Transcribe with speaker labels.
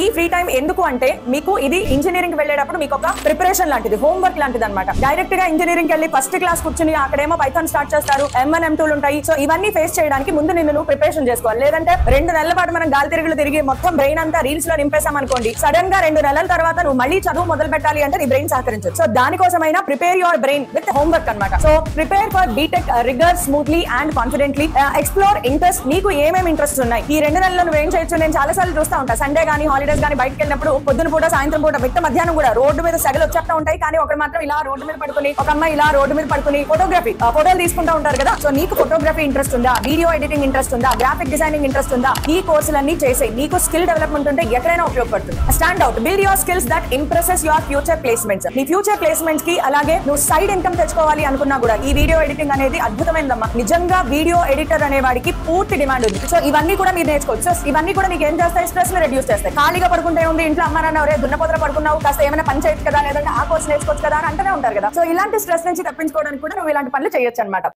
Speaker 1: ఈ free time ఎందుకు అంటే మీకు ఇది ఇంజనీరింగ్ వెళ్ళేటప్పుడు మీకు ఒక ప్రిపరేషన్ లాంటిది, హోంవర్క్ లాంటిది అనమాట. డైరెక్ట్ గా ఇంజనీరింగ్ వెళ్ళి ఫస్ట్ క్లాస్ కూర్చుని అక్కడేమో పైథాన్ స్టార్ట్ చేస్తారు, M1 M2 ఉంటాయి. సో ఇవన్నీ ఫేస్ చేయడానికి ముందు నిన్ను ప్రిపరేషన్ చేసుకోవాలి. లేదంటే 2 నెలల పాటు మనం గాలి తిరిగి మొత్తం బ్రెయిన్ అంతా రీల్స్ లో నింపేసాం అనుకోండి, సడన్ గా 2 నెలల తర్వాత నువ్వు మళ్ళీ చదువు మొదలు పెట్టాలి అంటే నీ బ్రెయిన్ సహకరించదు. సో దానికోసమైనా prepare your brain with homework అనమాట. So prepare for B Tech rigour smoothly and confidently. Explore interest, నీకు ఏమేమి ఇంట్రెస్ట్ ఉన్నాయి ఈ 2 నెలల్లో నువ్వు ఏం చేయొచ్చు. నేను చాలా సార్లు చూస్తా ఉంటా, సండే గానీ హాలిడేస్ గానీ బయటకు వెళ్ళినప్పుడు పొద్దున పూట సాయంత్రం పూట మిట్ట మధ్యాహ్నం కూడా రోడ్డు మీద సెగలు వచ్చేస్తా ఉంటాయి. కానీ ఒకరు మాత్రం ఇలా రోడ్డు మీద పడుకుని, ఒక అమ్మాయి ఇలా రోడ్డు మీద పడుకుని ఫోటోగ్రఫీ ఫోటోలు తీసుకుంటా ఉంటారు కదా. సో నీకు ఫోటోగ్రఫీ ఇంట్రెస్ట్ ఉందా, వీడియో ఎడిటింగ్ ఇంట్రెస్ట్ ఉందా, గ్రాఫిక్ డిజైనింగ్ ఇంట్రెస్ట్ ఉందా, ఈ కోర్సులన్నీ చేసేయి. నీకు స్కిల్ డెవలప్మెంట్ ఉంటే ఎక్కడైనా ఉపయోగపడుతుంది. Stand out, build your skills that impresses your future placements. నీ ఫ్యూచర్ ప్లేస్మెంట్స్ కి అలాగే నువ్వు సైడ్ ఇన్కమ్ తెచ్చుకోవాలి అనుకున్నా కూడా ఈ వీడియో ఎడిటింగ్ అనేది అద్భుతమైనదమ్మా. నిజంగా వీడియో ఎడిటర్ అనే వాడికి పూర్తి డిమాండ్ ఉంది. సో ఇవన్నీ కూడా మీరు నేర్చుకోవచ్చు. సో ఇవన్నీ కూడా నీకు ఏం చేస్తాయి, స్ట్రెస్ ని రెడ్యూస్ చేస్తాయి. ఖాళీగా పడుకుంటే ఉంది ఇంట్లో, అమ్మ నాన్న ఎవరే దున్నపోతల పడుకున్నావు, కాస్త ఏమైనా పని చేయొచ్చు కదా, లేదంటే ఆ కోర్స్ నేర్చుకోవచ్చు కదా అని అంటూనే ఉంటారు కదా. సో ఇలాంటి స్ట్రెస్ నుంచి తప్పించుకోవడానికి కూడా నువ్వు ఇలాంటి పనులు చేయొచ్చు అనమాట.